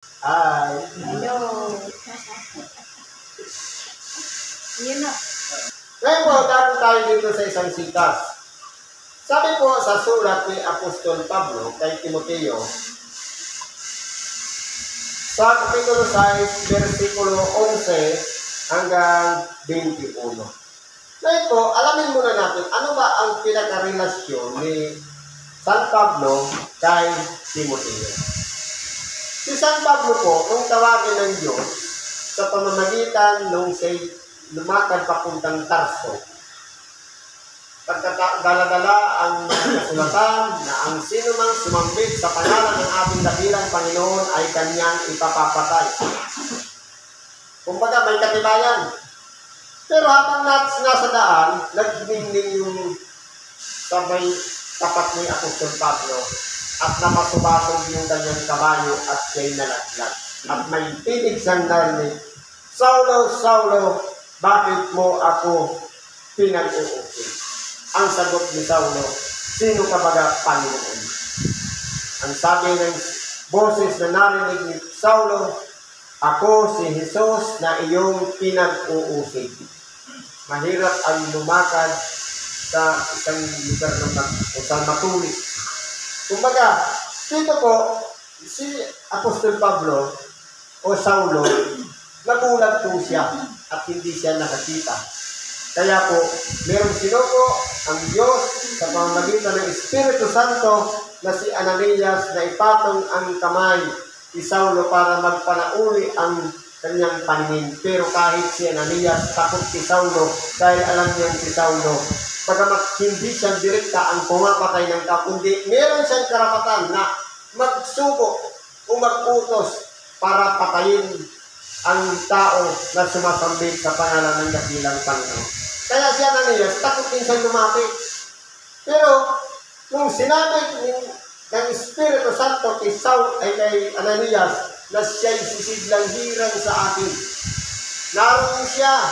Hi. Hello. Yun na. Ngayon po, tayo tayo dito sa isang sitas. Sabi po sa sulat ni Apostol Pablo kay Timoteo, sa Kapitulo 6, versikulo 11 hanggang 21. Ngayon po, alamin muna natin, ano ba ang pinakarelasyon ni San Pablo kay Timoteo? Si San Pablo po, nung tawagin ng Diyos, sa pamamagitan nung siya'y lumakad papuntang Tarso, pagkadala-dala ang kasulatan na ang sino mang sumambit sa pangalan ng ating dakilang Panginoon ay kanyang ipapapatay. Kumbaga may katibayan. Pero habang nasa daan, nagdingding yung sabay tapat ni Apostol Pablo at napasubasog yung kanyang kabayo at siya'y nalaglag. At may tinig siyang narinig, Saulo, Saulo, bakit mo ako pinag-uusin? Ang sagot ni Saulo, sino ka baga, Panginoon? Ang sabi ng boses na narinig ni Saulo, ako si Jesus na iyong pinag-uusig. Mahirap ang lumakad sa isang lugar na isang matulis. Kumbaga, dito po, si Apostol Pablo o Saulo, nagulat po siya at hindi siya nakakita. Kaya po, merong sinuko ang Diyos sa pamamagitan ng Espiritu Santo na si Ananias na ipatong ang kamay ni Saulo para magpanauli ang kanyang paningin. Pero kahit si Ananias takot si Saulo dahil alam niya si Saulo, pagamat hindi siya direkta ang pumapatay ng tao, kundi meron siyang karapatan na magsuko o mag-utos para patayin ang tao na sumasambit sa pangalan ng dakilang Panginoon. Kaya si Ananias, takot din siyang lumapit. Pero, nung sinabi ng Espiritu Santo kay Ananias na siya'y sisiglang hirang sa akin, naroon siya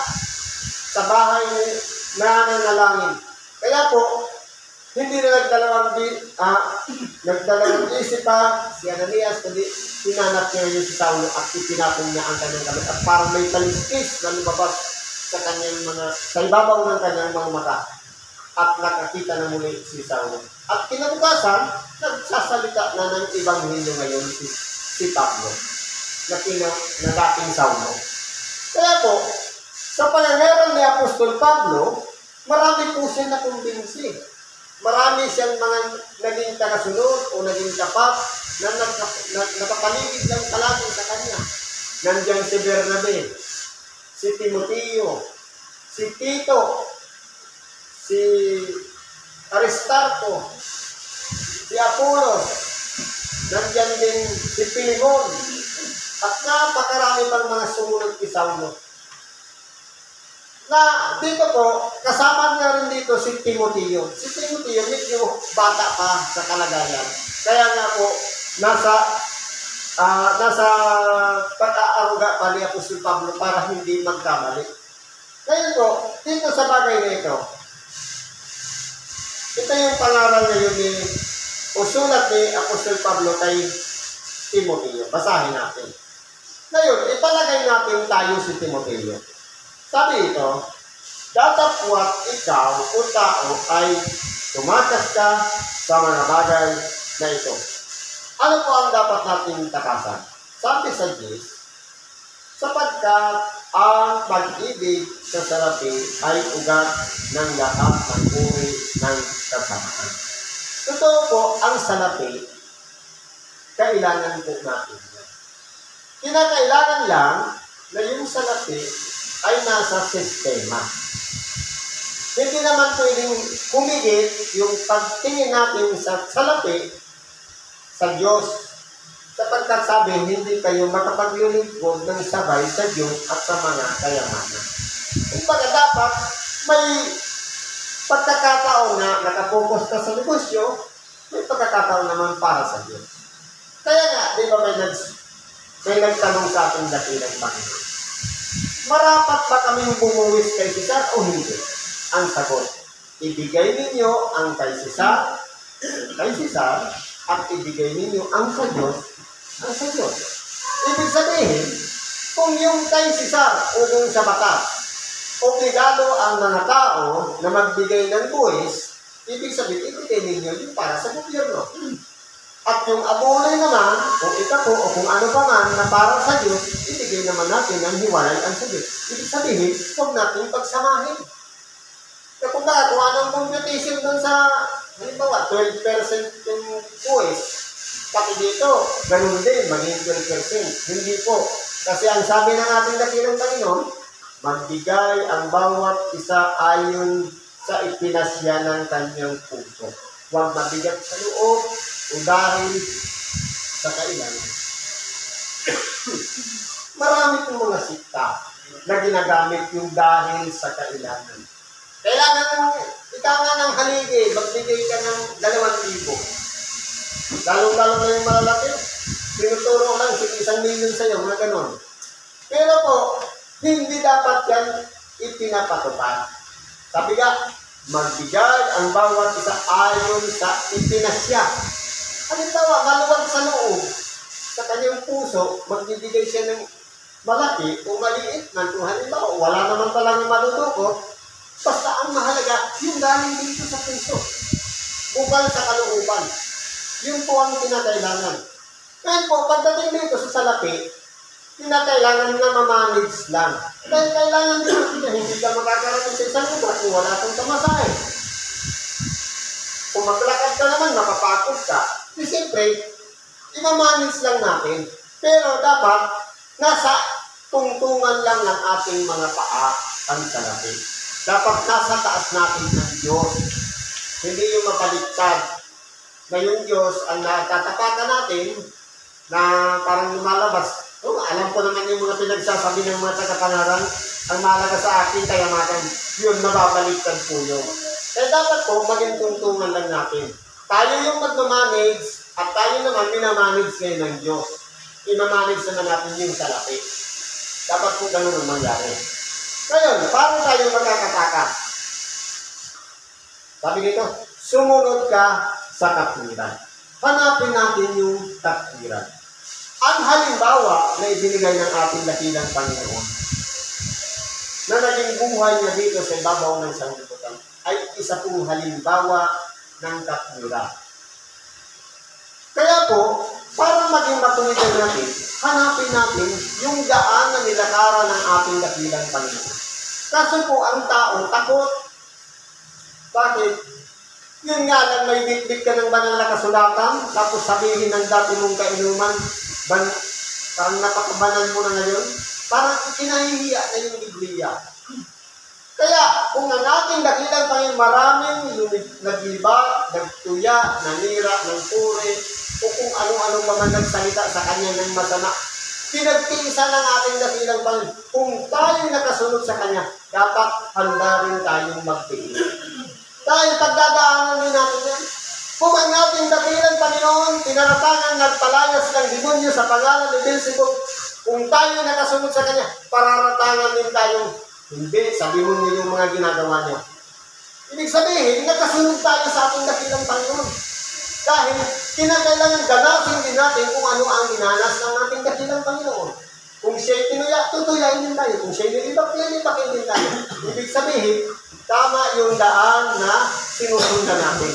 sa bahay ni nananalangin. Kaya po, hindi na nagdalawang isip pa si Ananias, kundi hinanap niya yung si Saulo at itinapon niya ang kanyang kamay. At parang may taliskis na lumabas sa ibabaw ng kanyang mga mata. At nakakita na muli si Saulo. At kinabukasan, nagsasalita na ng Ebanghelyo ngayon si Pablo na dating Saulo. Kaya po, sa panangaral ni Apostol Pablo, marami po siya nakumbinsi. Marami siyang mga naging tagasunod o naging tapat na nakapaligid ng palagi sa kanya. Nandiyan si Bernabe, si Timoteo, si Tito, si Aristarco, si Apolos, nandiyan din si Pilimon, at napakarami pang mga sumunod kay Saulo. Na dito po, kasama niya rin dito si Timoteo. Si Timoteo, medyo bata pa sa kalagayan. Kaya nga po, nasa pag-aaruga pa ni Apostol Pablo para hindi magkamali. Ngayon po, dito sa bagay na ito yung pangaral ngayon o sulat ni Apostol Pablo kay Timoteo. Basahin natin. Ngayon, ipalagay natin tayo si Timoteo. Sabi ito, datapwat ikaw o tao ay tumakas ka sa mga bagay na ito. Ano po ang dapat nating takasan? Sabi sa Diyos, sapagkat ang pag-ibig sa salapi ay ugat ng lahat ng uri ng kasamaan. Totoo po, ang salapi, kailangan po natin. Kinakailangan lang na yung salapi ay nasa sistema. Hindi naman pwedeng humigit yung pagtingin natin sa salapi sa Diyos. Sapagkat sabi, hindi kayo makapaglilingkod ng sabay sa Diyos at sa mga kayamanan. Kumbaga dapat may pagkakataon na nakapokus ka sa negosyo, may pagkakataon naman para sa Diyos. Kaya nga, di ba may nagtanong sa ating dakilang Panginoon, marapat ba kaming bumuwis kay Cesar o hindi? Ang sagot, ibigay ninyo ang kay Cesar, at ibigay ninyo ang sa Diyos, ang sa Diyos. sabihin, kung yung kay Cesar o yung sa batas, obligado ang mga tao na magbigay ng buwis, ibig sabihin, ibigay ninyo yung para sa gobyerno. At yung abonoy naman, kung ikapo o kung ano pa man na para sa Diyos, ibigay naman natin ang hiwalayan sa Diyos. Ibig sabihin, huwag natin pagsamahin. Kung anong computation doon sa, halimbawa, 12% yung buwis, pati dito, ganun din, maging 12%. Hindi po. Kasi ang sabi ng ating dakilang Panginoon, magbigay ang bawat isa ayon sa ipinasya ng kanyang puso. Huwag mabigat sa loob o dahil sa kailangan. Marami pong mga sikta na ginagamit yung dahil sa kailangan. Kailangan ika nga ng haligi, magbigay ka ng 2,000. Lalo-lalo na yung malalaki. Tinuturo lang, 1 million sa'yo, mga ganon. Pero po, hindi dapat yan ipinapatupad. Sabi nga, magbigay ang bawat isa ayon sa ipinasya. Halimbawa, maluwag sa loob, sa kanyang puso, magbibigay siya ng malaki o maliit na halimbawa, wala naman palang madudukot, basta ang mahalaga, yung galing dito sa puso. Bukal sa kalooban. Yun po ang kinakailangan. Ngayon po, pagdating dito sa salapi, kinakailangan na mamanage lang. Dahil kailangan din na hindi ka makakarating sa isang lugar kung wala kang kamasahe. Kung maglakad ka naman, mapapagod ka. Di siyempre, imamanage lang natin. Pero dapat, nasa tungtungan lang ng ating mga paa ang salapi. Dapat nasa taas natin ng Diyos. Hindi yung mabaliktad na yung Diyos ang nakatatapakan natin na parang lumalabas. Alam ko naman yung mga pinagsasabi ng mga taga-panaran, ang mahalaga sa akin, kaya makan, yun, nababaliktad po yun. Kaya dapat po, maging tungtungan lang natin. Tayo yung magmamanage, at tayo naman minamanage ngayon ng Diyos. Imamanage naman natin yung salapi. Dapat po ganun ang mangyari. Ngayon, paano tayo magkakatakas? Sabi dito, sumunod ka sa katwiran. Hanapin natin yung katwiran. Ang halimbawa na ibinigay ng ating dakilang Panginoon na naging buhay niya dito sa ibabaw ng sanlibutan ay isa pong halimbawa ng katwiran. Kaya po, para maging matuwigan natin, hanapin natin yung daan na nilakaran ng ating dakilang Panginoon. Kaso po, ang tao takot. Bakit? Yun nga lang, may bitbit ka ng banal na kasulatan, tapos sabihin ng dati mong kainuman, parang napakabanal mo na ngayon, parang kinahihiya na yung Biblia. Kaya, kung ang ating dakilang Panginoon, maraming naglibat, nagtuya, nanira, ng puri, o kung ano-ano pa man nagsalita sa kanya ng masama, pinagtiisa ng ating dakilang Panginoon. Kung tayo nakasunod sa kanya, dapat handa rin tayong magtiis. Dahil pagdadaanan din natin yan. Kung ang ating dakilang Panginoon, tinaratangan, nagpalayas ng demonyo sa pangalan ni Beelzebub, kung tayo nakasunod sa kanya, pararatangan din tayo. Hindi, sa demonyo yung mga ginagawa niya. Ibig sabihin, nakasunod tayo sa ating dakilang Panginoon. Dahil kinakailangan ganasin din natin kung ano ang dinanas ng ating dakilang Panginoon. Kung siya'y tinuya, tutuyain din tayo. Kung siya'y nilibak, nilibakin din tayo. Ibig sabihin, tama yung daan na sinusundan natin.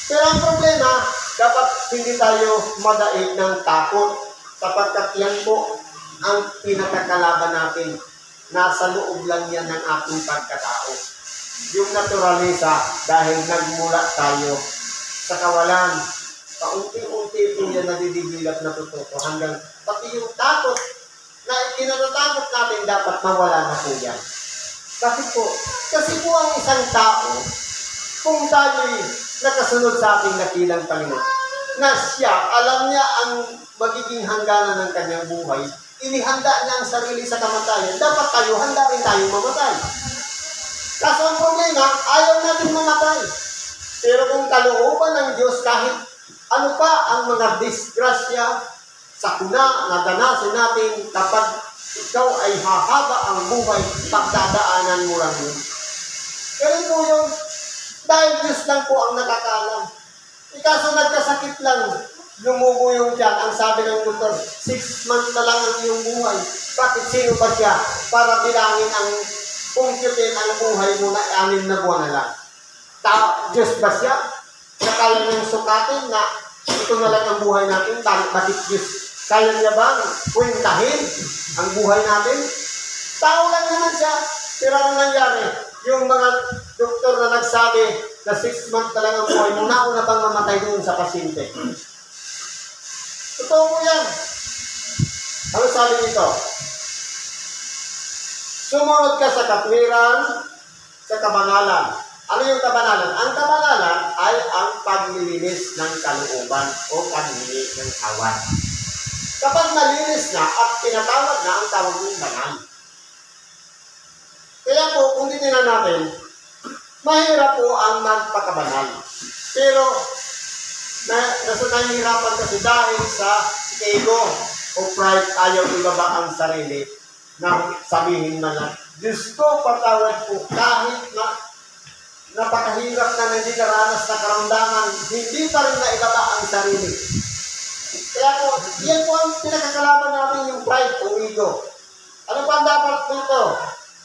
Pero ang problema, dapat hindi tayo madaig ng takot sapagkat yan po ang pinakakalaban natin. Nasa loob lang yan ng ating pagkatao. Yung naturalisa dahil nagmula tayo sa kawalan. Paunti-unti po yan nadidibilap na totoo hanggang pati yung takot na kinatatakot natin dapat mawala na po yan. Bakit po? Kasi po ang isang tao, kung tayo'y nakasunod sa ating dakilang Panginoon, na siya, alam niya ang magiging hangganan ng kanyang buhay, inihanda niya ang sarili sa kamatayan, dapat tayo, handa rin tayong mamatay. Kaso ang problema, ayaw natin mamatay. Pero kung kalooban ng Diyos, kahit ano pa ang mga disgrasya, sakuna na danasin natin kapag ikaw ay hahaba ang buhay, pagdadaanan mo lang yun. Ganun po yun. Dahil Diyos lang po ang nakakaalam. Ikaso nagkasakit lang, lumugo yung tiyan. Ang sabi ng doktor, 6 months na lang ang iyong buhay. Bakit sino ba siya para bilangin ang pungkitin ang buhay mo na 6 na buwan na lang? Diyos ba siya? Na kaya niyang sukatin na ito na lang ang buhay natin? Bakit Diyos? Kaya niya ba kwentahin ang buhay natin? Tao lang naman siya. Pero ano nangyari? Yung mga doktor na nagsabi na 6 months na lang ang buhay mo, nauna bang mamatay doon sa pasyente? Totoo mo yan. Ano sabi nito? Sumunod ka sa katwiran, sa kabanalan. Ano yung kabanalan? Ang kabanalan ay ang paglilinis ng kalooban o paghingi ng awan. Kapag malinis na at tinatawag na ang tawag ng banal. Kaya po, kung titignan natin, mahirap po ang magpakabanal. Pero, nasa nahihirapan kasi dahil sa ego o pride, ayaw ibaba ang sarili na sabihin man lang, Diyos ko, patawad po, kahit na napakahirap na hindi naranas na karamdaman, hindi pa rin na ibaba ang sarili. Kaya po, yan po ang pinakakalaban natin yung pride o ego. Ano pa ang dapat dito?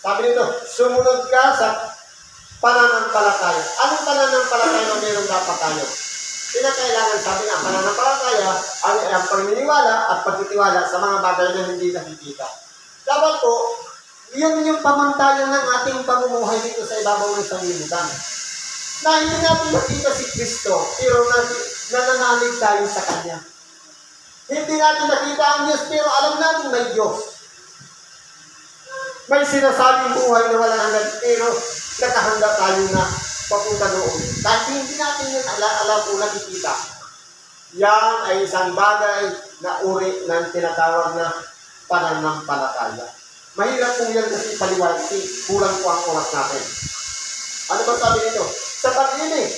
Sabi nito, sumunod ka sa pananampalataya. Anong pananampalataya na meron dapat tayo? Pinakailangan, sabi nga, pananampalataya ang pagminiwala at pagtitiwala sa mga bagay na hindi nakikita. Dapat po, yun yung pamantayan ng ating pamumuhay dito sa ibabaw ng sanlibutan. Na hindi natin makita si Kristo, pero nananalig tayo sa Kanya. Hindi natin nakita ang Diyos, pero alam natin may Diyos. May sinasabing buhay na walang hanggan, pero nakahanda tayo na papunta doon. Dahil hindi natin yun alam o nakikita. Yan ay isang bagay na uri ng tinatawag na pananampalataya. Mahirap kung yan kasi paliwanag, kulang po ang oras natin. Ano ba sabi nito? Sa pag-ibig.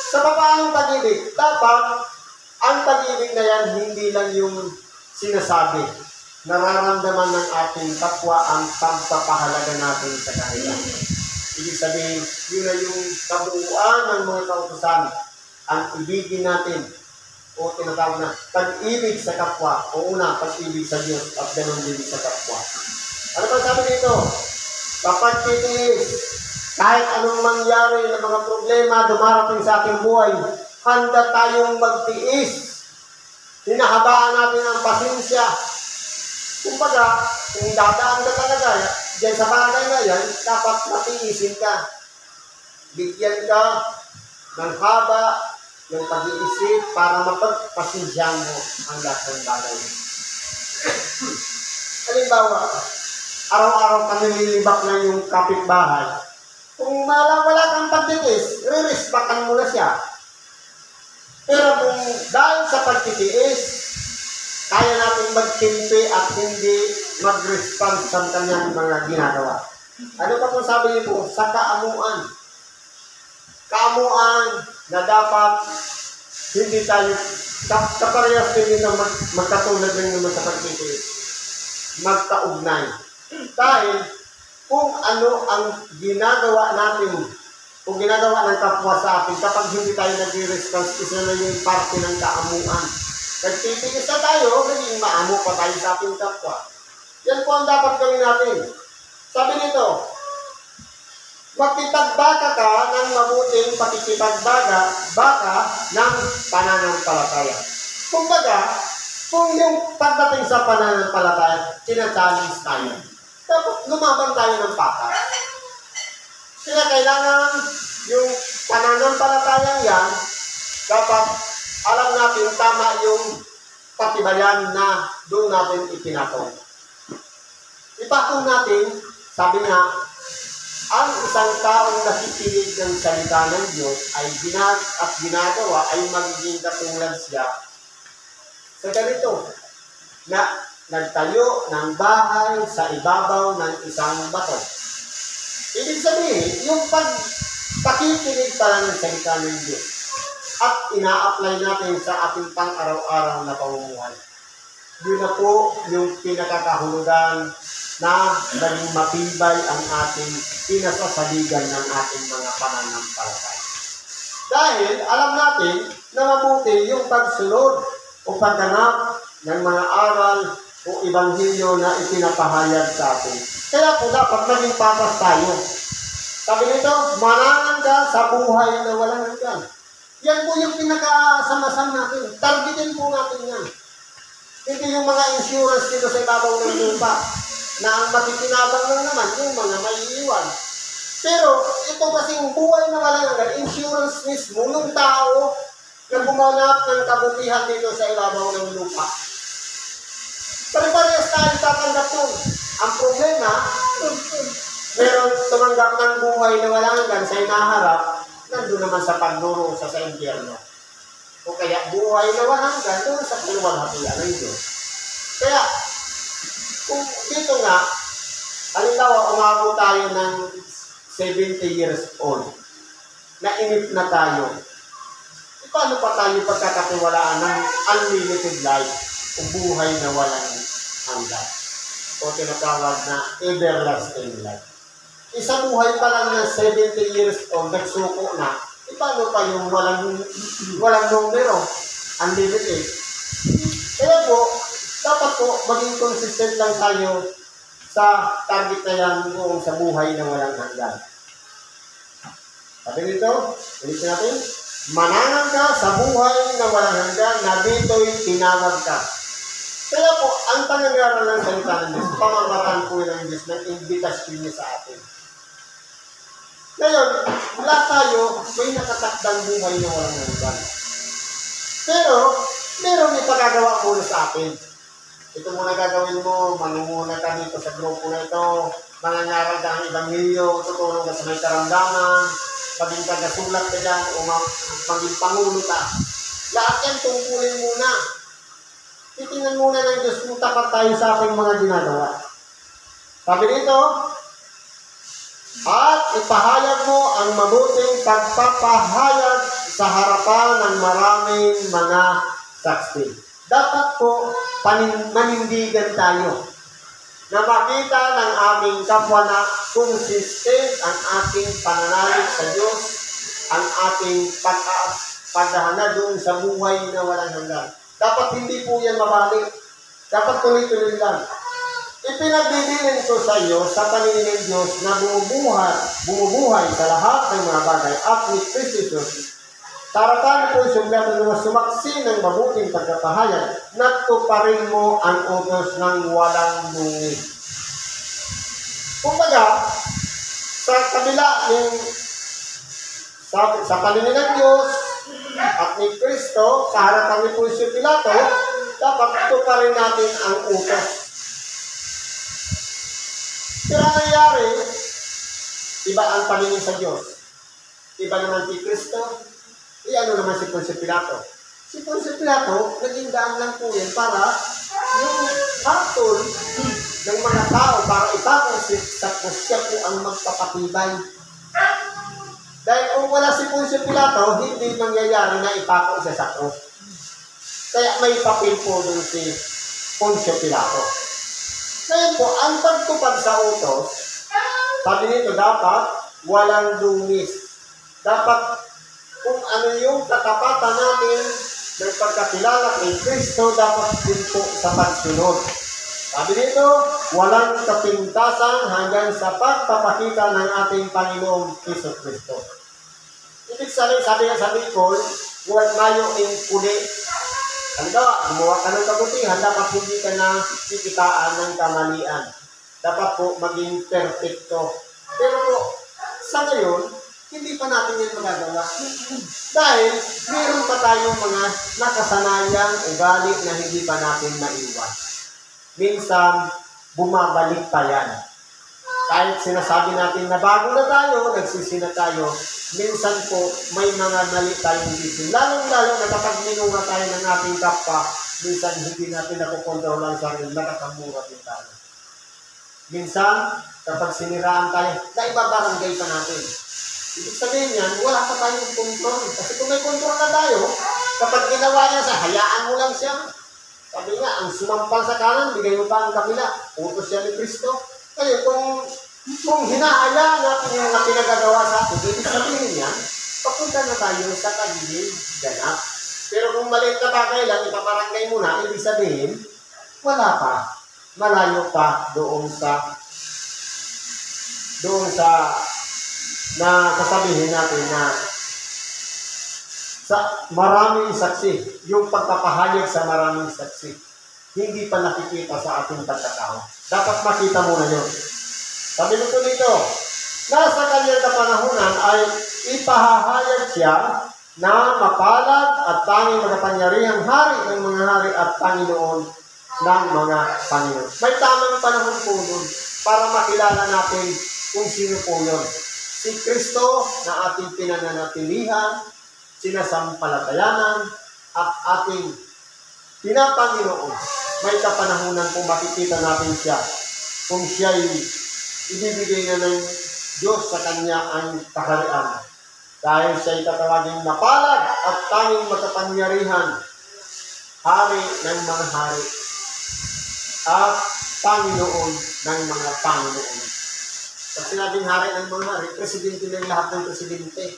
Sa papaanong pag-ibig? Dapat, ang pag-ibig na yan, hindi lang yung sinasabi. Nararamdaman ng ating kapwa ang pagpapahalaga natin sa kanila. Ibig sabihin, yun na yung kabuuan ng mga kautusan. Ang ibigin natin, o tinatawag na pag-ibig sa kapwa, o una, pag-ibig sa Diyos, at ganoon din sa kapwa. Ano pa sabi dito? Kapag titiis, kahit anong mangyari ng mga problema dumarating sa ating buhay, handa tayong magtiis. Hinahabaan natin ang pasensya. Kumbaga, kung dadaan ka talaga, dyan sa bagay na yan, dapat matiisin ka. Bigyan ka ng haba, ng pag-iisip para mapagpasensyahan mo ang lahat ng bagay. Halimbawa, araw-araw ka nililibak na yung kapitbahay. Kung wala kang pagtitiis, re-respectan mo na siya. Pero kung dahil sa pagtitiis, kaya natin magtimpi at hindi mag-respond sa kanyang mga ginagawa. Ano pa kung sabi niyo po? Sa kaamuan. Kaamuan na dapat hindi tayo kaparehas din na magkatulad rin naman sa pagtitiis. Magkaugnay. Dahil kung ano ang ginagawa natin, kung ginagawa ng kapwa sa atin, kapag hindi tayo nag-response, isa na yung parte ng kaamuan. Nagtitiis na tayo, naging maamo pa tayo sa ating kapwa. Yan po ang dapat gawin natin. Sabi nito, magkipagbaga ka ng mabuting pakikipagbaga ng pananampalataya. Kumbaga, kung yung pagdating sa pananampalataya, sinachallenge tayo. Dapat lumaban tayo ng paka. Kaya kailangan yung pananampalatayang yan, dapat alam natin tama yung patibayan na doon natin ipinatong. Ipatong natin, sabi nga, ang isang taong nakikinig ng salita ng Diyos ay ginagawa ay magiging katulad siya sa ganito, na nagtayo ng bahay sa ibabaw ng isang bato. Ibig sabihin, yung pakikinig pala ng salita ng Diyos at ina-apply natin sa ating pang-araw-araw na pamumuhay. Yun na po yung pinakakahulugan na naging matibay ang ating pinasasaligan ng ating mga pananampalataya. Dahil alam natin na mabuti yung pagsunod o pagganap ng mga aral o ibanghilyo na ipinapahayag sa atin. Kaya po dapat maging patas tayo. Sabi nito, manangan ka sa buhay na walang hanggan. Yan po yung pinakasamasam natin. Targetin po natin yan. Hindi yung mga insurance dito sa ibabaw ng lupa na ang matitinabang lang naman yung mga may iwan. Pero ito kasing buhay na walang hanggan, insurance mismo ng tao na gumanap ng kabutihan dito sa ibabaw ng lupa. Pare-parehas tayo tatanggap nun. Ang problema, meron tumanggap ng buhay na walang hanggan sa inaharap, nandun naman sa pagduro sa impyerno. O kaya buhay na walang hanggan doon sa kaluwalhatian ng Diyos. Kaya, kung dito nga, halimbawa umabot tayo ng 70 years old, nainip na tayo, paano pa tayo pagkakatiwalaan ng unlimited life o buhay na walang hanggan? O tinatawag na everlasting life. Isang buhay pa lang na 70 years old, nagsuko na, paano pa yung walang numero, unlimited? Kaya po, dapat po maging consistent lang tayo sa target na yan noong sa buhay na walang hanggan. Sabi nito, ulitin natin, mananang ka sa buhay na walang hanggan na dito'y tinawag ka. Kaya po, ang pangyayari ng salita ng Diyos, pamamaraan po ng Diyos ng invitation niya sa atin. Ngayon, wala tayo, may nakatakdang buhay na walang hanggan. Pero, meron ipagagawa muna sa atin. Ito muna gagawin mo, manunguna ka dito sa grupo na ito, mangangaral ka ng Ebanghelyo, tutulong ka sa may karamdaman, maging kagasulat ka dyan, o maging pangulo ka. Lahat yan tungkulin muna. Titingnan muna ng Diyos kung tapat tayo sa aking mga ginagawa. Sabi dito, at ipahayag mo ang mabuting pagpapahayag sa harapan ng maraming mga saksi. Dapat po manindigan tayo na makita ng aming kapwa na consistent ang ating pananalig sa Diyos, ang ating pagdahana doon sa buhay na walang hanggan. Dapat hindi po yan mabalik. Dapat tuloy-tuloy lang. Ipinagbibilin ko sa iyo sa paningin ng Diyos na bumubuhay sa lahat ng mga bagay at ni Kristo Jesus. Tarapan ko sumlaman ng sumaksi ng mabuting pagkapahayag na tuparin mo ang utos ng walang bungi. Kumbaga, sa kabila ng sa paningin ng Diyos at ni Kristo, sa harapan ni Poncio Pilato, dapat tuparin natin ang utos. Pero ang nangyari, iba ang paningin sa Diyos. Iba naman si Kristo. Ano naman si Poncio Pilato? Si Poncio Pilato, naging daan lang po yan para yung hatol ng mga tao para ipapasip sa siya po ang magpapatibay. Dahil kung wala si Poncio Pilato, hindi mangyayari na ipako siya sa cross. Kaya may papel po dun si Poncio Pilato. Ngayon po, ang pagtupad sa utos, sabi nito dapat walang dungis. Dapat kung ano yung katapatan natin ng pagkakilala kay Kristo, dapat din po sa pagsunod. Sabi dito, walang kapintasan hanggang sa pagpapakita ng ating Panginoong Hesus Kristo. Ibig sabi sa Bicol, huwag mayo in puli. Halimbawa, gumawa ka ng kabutihan, dapat hindi ka na sikitaan ng kamalian. Dapat po maging perfecto. Pero po, sa ngayon, hindi pa natin yan magagawa. Dahil, meron pa tayong mga nakasanayang ugali na hindi pa natin maiwan. Minsan, bumabalik pa yan. Kahit sinasabi natin na bago na tayo, nagsisi na tayo, minsan po, may mga mali tayong isip. Lalong-lalo na kapag minunga tayo ng ating kapwa, minsan hindi natin nakukontrol ang sarili, nakakamura din tayo. Minsan, kapag siniraan tayo, naibabarangay pa natin. Ibig sabihin yan, wala pa tayong kontrol. Kasi kung may kontrol na tayo, kapag ginawa niya sa hayaan mo lang siya. Sabi nga, ang sumampal sa kanan, bigay mo pa ang kabila. Utos siya ni Kristo. Kaya kung hinahayaan natin yung pinagagawa sa atin, ibig sabihin yan, papunta na tayo sa kagiging ganap. Pero kung maliit na bagay lang, ipaparangay mo na, ibig sabihin, wala pa. Malayo pa doon sa na sasabihin natin na sa maraming saksi, yung pagpapahayag sa maraming saksi, hindi pa nakikita sa ating pagkatao. Dapat makita mo na yun. Sabi nito dito, nasa kanyang kapanahunan ay ipahahayag siya na mapalad at tanging makapangyarihang hari ng mga hari at Panginoon ng mga Panginoon. May tamang panahon po nun para makilala natin kung sino po yun. Si Kristo na ating pinananatilihan, sinasampalatayanan, at ating pinapanginoon. May kapanahunan kung makikita natin siya. Kung siya'y ibibigay na ng Diyos sa kanya ang kaharian. Dahil siya'y tatawaging mapalad at tanging makapangyarihan, hari ng mga hari, at Panginoon ng mga Panginoon. Pag sinabing hari ng mga hari, presidente ng lahat ng presidente.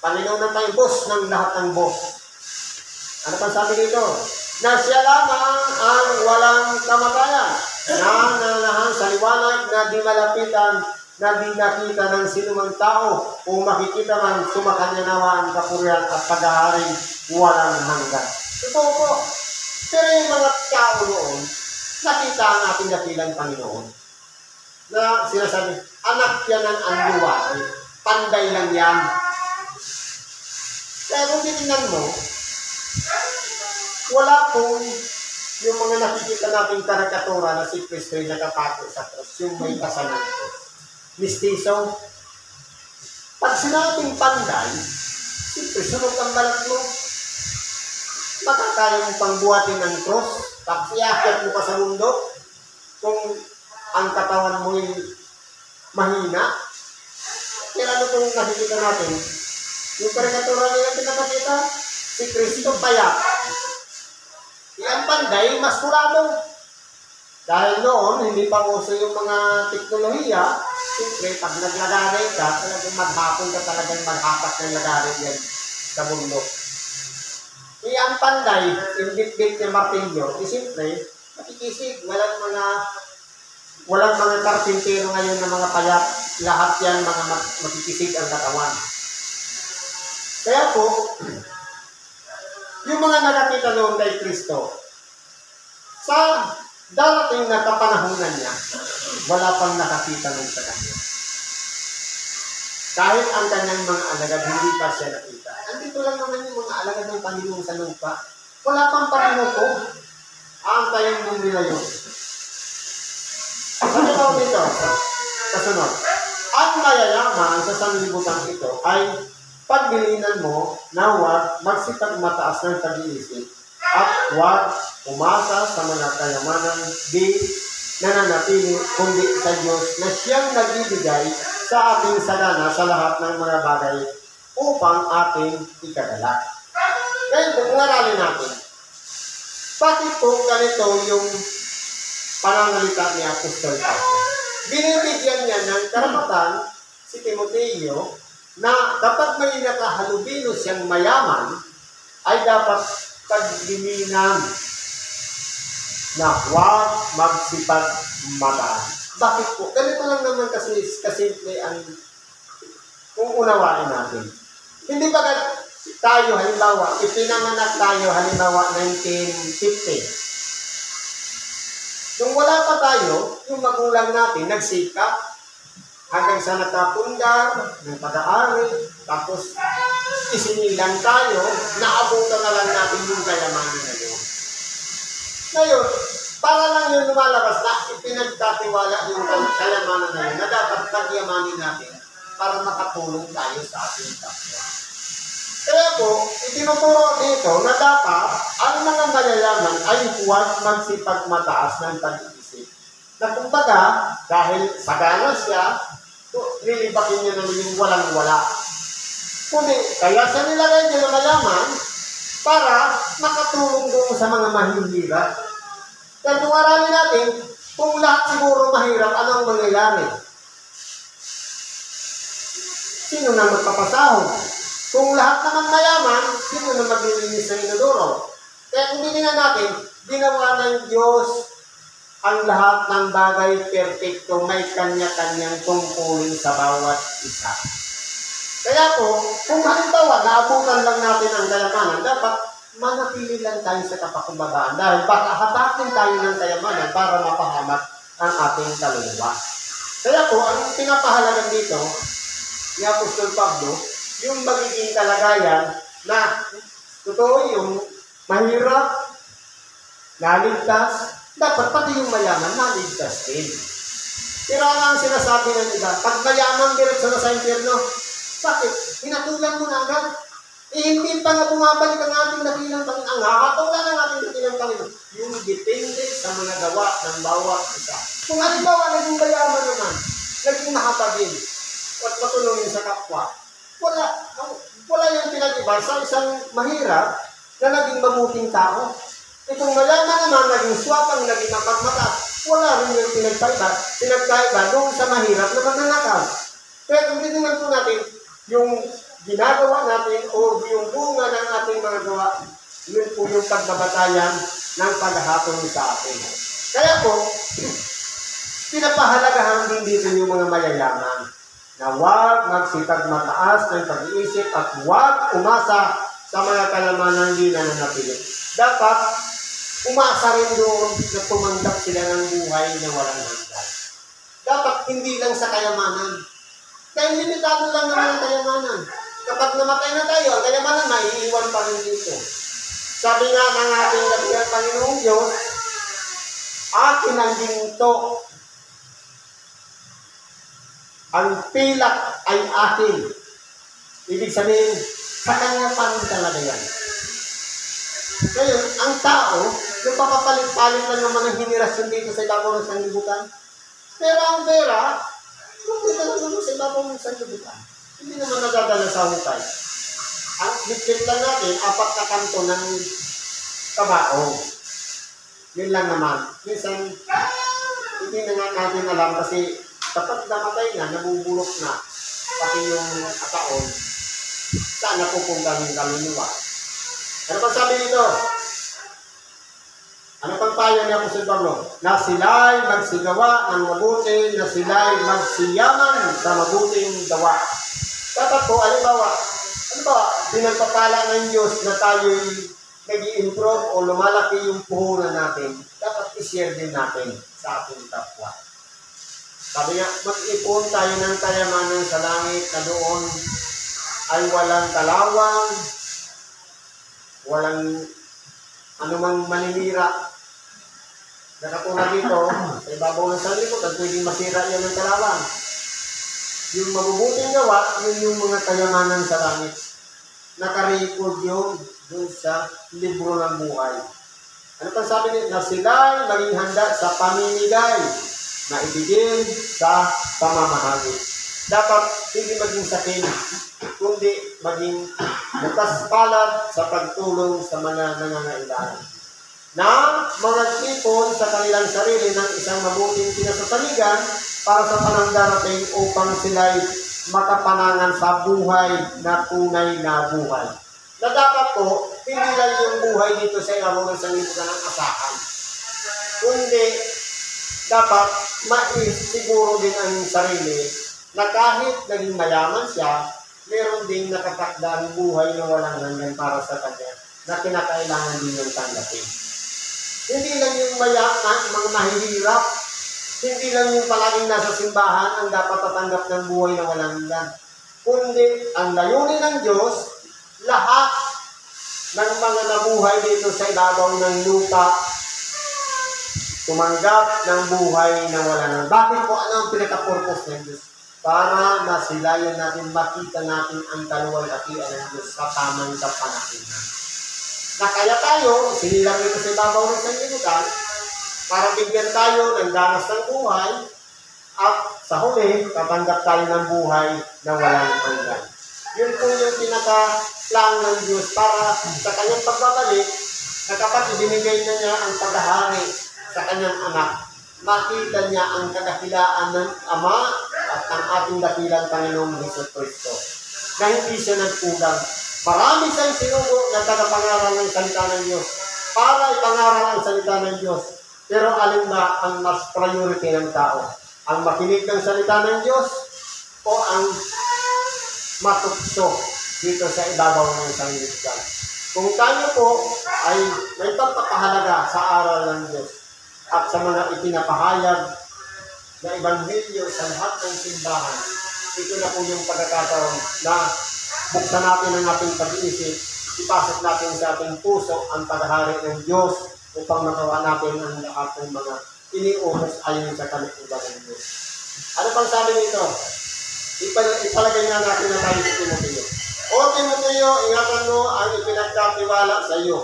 Panginoon ng mga boss ng lahat ng boss. Ano pa sabi dito? Na siya lamang ang walang kamatayan, na nanahan sa liwanag na di malapitan, na di nakita ng sinumang tao, o makikita man sumakanya nawa ang kapurihan at paghaharing walang hanggan. Totoo po. Pero yung mga tao noon, nakita ang ating dakilang Panginoon. Na sinasabi, anak yan ng anluwari. Panday lang yan. Kaya kung titignan mo, wala pong yung mga nakikita nating karikatura na si Kristo yung nakapako sa cross, yung may kasalan ko. Mistiso. Pag sinabing panday, siyempre, sunog ang balat mo. Makakaya mong pangbuhatin ng cross, tapos iakyat mo pa sa mundo, kung ang katawan mo'y mahina. Kaya ano itong nakikita natin? Yung karikatura nila pinapakita, si Kristo bayak. Yung panday, mas kurado. Dahil noon, hindi pa uso yung mga teknolohiya, siyempre, pag naglagari ka, talagang maghapon ka talagang maghapat ng lagari yan sa mundo. Ang panday, yung bit-bit ng martilyo, siyempre, makikisig. Walang mga karpintero ngayon na mga payak. Lahat yan, mga makikisig ang katawan. Kaya po, yung mga nakakita noon kay Kristo, sa darating na kapanahunan niya, wala pang nakakita nun sa kanya. Kahit ang kanyang mga alagad, hindi pa siya nakita. Andito lang naman yung mga alagad ng Panginoon sa lupa. Wala pang Panginoon ko. Aantayin mong nila yun. Ano daw dito? Kasunod. Ang mayayaman sa sanlibutan ito ay pagbilinan mo na huwag magsipag mataas ng pag-iisip at huwag umasa sa mga kayamanan di nananatili kundi sa Diyos na siyang nagbibigay sa ating sagana sa lahat ng mga bagay upang ating ikagalak. Ngayon po, kung aralin natin, bakit po ganito yung panangalita ni Apostol Pablo? Binibigyan niya ng karapatan si Timoteo na kapag may nakahalubilo siyang mayaman, ay dapat pagdiminan na huwag magsipagmataan. Bakit po? Ganito lang naman kasi kasimple ang kung unawain natin. Hindi ba tayo, halimbawa, ipinanganak tayo, halimbawa, 1950. Nung wala pa tayo, yung magulang natin, nagsikap, hanggang sa nakapundar, ng pag-aari, tapos isinilang tayo, naabutan na lang natin yung kayamanin na yun. Ngayon, para lang yung lumalabas na ipinagkatiwala yung kayamanan na yun, na dapat pagyamanin natin para makatulong tayo sa ating kapwa. Kaya po, itinuturo dito na dapat ang mga mayayaman ay huwag magsipagmataas ng pag-iisip. Na kumbaga, dahil sagana siya, lilibakin niya naman yung walang-wala. Kundi, kaya siya nilagay niya na mayaman para makatulong doon sa mga mahihirap. Kaya kung aralin natin, kung lahat siguro mahirap, anong mangyayari? sino na magpapasahod? Kung lahat naman mayaman, sino na maglilinis ng inodoro? Kaya kung dinina natin, ginawa ng Diyos ang lahat ng bagay perfecto, may kanya-kanyang tungkulin sa bawat isa. Kaya po, kung halimbawa, naabutan lang natin ang kayamanan, dapat manatili lang tayo sa kapakumbabaan dahil baka hatakin tayo ng kayamanan para mapahamak ang ating kaluluwa. Kaya po, ang pinapahalagan dito ni Apostol Pablo, yung magiging kalagayan na totoo yung mahirap, naligtas, dapat pati yung mayaman, naligtas din. Pero ang sinasabi ng iba, pag mayaman, diretso na sa impyerno, bakit? Hinatulan mo na agad. Hindi pa nga bumabalik ang ating dakilang Panginoon. Ang hakatulan ng ating dakilang Panginoon, yung depende sa mga gawa ng bawat isa. Kung halimbawa, naging mayaman naman, naging makapagin, at matulungin sa kapwa, wala yung pinag-iba sa isang mahirap na naging mabuting tao. Itong mayaman naman, naging swapang, naging mapagmatas, wala rin yung pinagkaiba doon sa mahirap na magnanakaw. Kaya kung titingnan po natin, yung ginagawa natin o yung bunga ng ating mga gawa, yun po yung pagbabatayan ng paghahatol sa atin. Kaya po, pinapahalagahan din dito yung mga mayayaman na huwag magsipag mataas ng pag-iisip at huwag umasa sa mga kalamanang di nananatili. Dapat umasa rin doon na tumanggap sila ng buhay na walang hanggan. Dapat hindi lang sa kayamanan. Dahil limitado lang naman ang kayamanan. Kapag namatay na tayo, ang kayamanan maiiwan pa rin dito. Sabi nga ng ating dakilang Panginoong Diyos, akin ang ginto. Ang pilak ay akin. Ibig sabihin, sa kanya pa rin talaga yan. Ngayon, ang tao, yung papapalit-palit lang naman ng henerasyon dito sa ibabaw ng sanlibutan. Pero ang pera, hindi na naman sa ibabaw ng sanlibutan. Hindi naman nadadala sa hukay. Ang bitbit lang natin, 4 na kanto ng kabaong. Yun lang naman. Minsan, hindi na nga natin alam kasi kapag namatay na, nabubulok na, pati yung ataon, saan napupunta yung kaluluwa. Ano pang sabi nito? Ano pang payo ni Apostol Pablo? Na sila'y magsigawa ng mabuti, na sila'y magsiyaman sa mabuting gawa. Dapat po, halimbawa, pinagpapala ng Diyos na tayo'y nag-i-improve o lumalaki yung puhunan natin, dapat i-share din natin sa ating kapwa. Sabi nga, mag-ipon tayo ng kayamanan sa langit na doon ay walang kalawang, walang anumang maninira. Nakatulad dito, sa ibabaw ng sanlibutan, pwedeng masira yan ng kalawang. Yung mabubuting gawa, yun yung mga kayamanan sa langit. Nakarecord yun doon sa libro ng buhay. Ano pang sabi nito? Na sila'y maging handa sa pamimigay na ibigin sa pamamahagi. Dapat hindi maging sakin, kundi maging bukas palad sa pagtulong sa mga nangangailangan. Na mga tipon sa kanilang sarili ng isang mabuting pinasasaligan para sa panang darating upang sila'y makapanangan sa buhay na tunay na buhay. Na dapat po, hindi lang yung buhay dito sa ibabaw ng sanlibutan ng asahan. Kundi, dapat maisiguro din ang sarili na kahit naging mayaman siya, meron ding nakatakdang buhay na walang hanggan para sa kanya na kinakailangan din yung tanggapin. Hindi lang yung mayaman, mga mahihirap, hindi lang yung palaging nasa simbahan ang dapat tatanggap ng buhay na walang hanggan. Kundi ang layunin ng Diyos, lahat ng mga nabuhay dito sa ibabaw ng lupa, tumanggap ng buhay na walang hanggan. Bakit po? Ano ang pinaka-purpose ng Diyos? Para masilayan natin, makita natin ang kaluwalhatian ng Diyos sa tamang kapanakinan. Na kaya tayo, sinilang ito sa ibabaw ng sanlibutan, para bigyan tayo ng danas ng buhay, at sa huli, tatanggap tayo ng buhay na walang hanggan. Yun po yung pinaka-plan ng Diyos para sa kanyang pagbabalik, na kapag ibinigay na niya ang paghahari sa kanyang anak, makita niya ang kadakilaan ng Ama at ang ating dakilang Panginoong Jesucristo na hindi siya nagkulang. Marami siyang sinugo na tagapangaral ng salita ng Diyos para ipangaral ang salita ng Diyos. Pero alin ba ang mas priority ng tao? Ang makinig ng salita ng Diyos o ang matukso dito sa ibabaw ng sanlibutan? Kung tayo po ay may pagpapahalaga sa aral ng Diyos at sa mga ipinapahayag na ebanghelyo sa lahat ng simbahan, ito na po yung pagkakataon na buksan natin ang ating pag-iisip, ipasok natin sa ating puso ang paghahari ng Diyos upang magawa natin ang lahat ng mga iniutos ayon sa kalooban ng Diyos. Ano pang sabi nito? Ipalagay na natin na tayo sa Timoteo. O Timoteo, ingatan mo ang ipinagkatiwala sa iyo,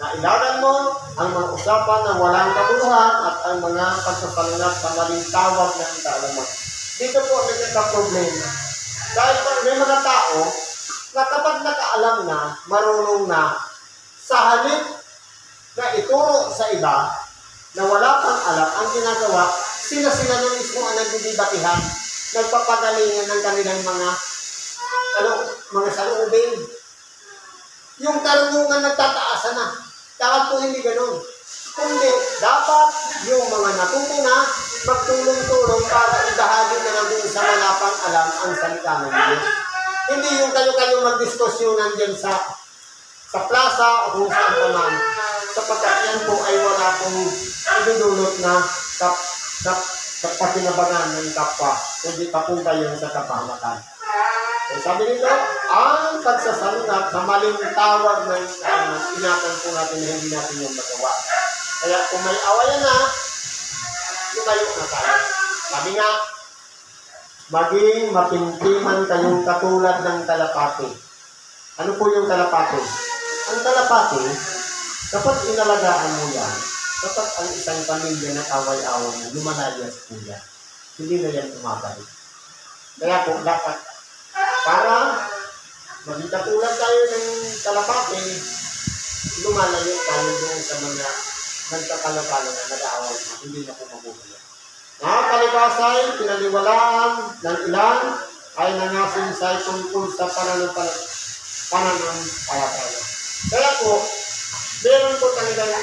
na ilagan mo ang mga usapan na walang kabuluhan at ang mga pagsasalungat sa maling tawag ng kaalaman. Dito po nagkakaproblema. Dahil may mga tao na kapag nakaalam na, marunong na, sa halip na ituro sa iba na wala pang alam, ang ginagawa, sila na mismo ang nagdidibatihan, nagpapagalingan ng kanilang mga saloobin. Yung karunungan nagtataasan na. Dapat po hindi ganun. Kundi, dapat yung mga natuto na magtulong-tulong para ibahagi na lang din sa wala pang alam ang salita ng Diyos. Hindi yung kayo-kayo magdiskusyonan dyan sa plaza o kung saan pa man. Sapagkat yan po ay wala pong idudulot na kapakinabangan ng kapwa. Hindi pa po kayo sa kapahamakan. So, sabi nito, ang pagsasalungat sa maling tawag ng ingatan po natin na hindi natin yung magawa. Kaya kung may awayan na, lumayo na tayo. Sabi nga, maging mapintiman kayong katulad ng kalapati. Ano po yung kalapati? Ang kalapati, kapag inalagaan mo yan, kapag ang isang pamilya na away-away mo, lumalayas po yan. Hindi na yan tumabalik. Kaya po, dapat para maging katulad tayo ng kalapati, lumalayo tayo doon sa mga nagkakalapalo na nag-aaway na hindi na po mabuhay. Mga palibasay, pinaliwalaan ng ilan ay nangasaysay tungkol sa pananampalataya. Kaya po, meron po talagang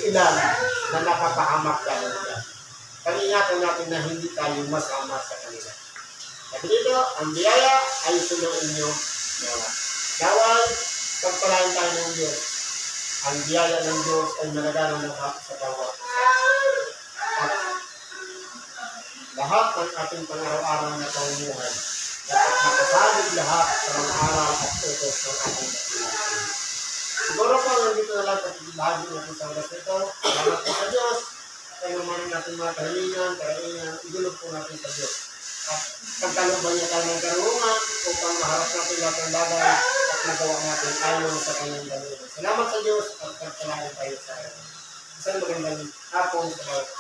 ilan na nakapahamak tayo dyan. Pag-ingatan natin na hindi tayo masama sa kanila. At dito, ang biyaya ay sunuin nyo nawa. Dawal, pagpalain tayo ng Diyos. Ang biyaya ng Diyos ay malagana lahat sa bawat. At lahat ng ating pang-araw-araw na pamumuhay. Dapat makasalig lahat sa mga aral at utos ng ating dakilang. Siguro po, nandito na lang bahagi natin sa oras nito. Salamat po sa Diyos. Kaya naman natin mga kahilingan, idulog po natin sa Diyos. At pagkalooban niya tayo ng karunungan upang maharap natin lahat ng bagay at magawa natin ayon sa kanyang galunan. Salamat sa Diyos at pagpalain tayo sa isang magandang hapon sa bawat.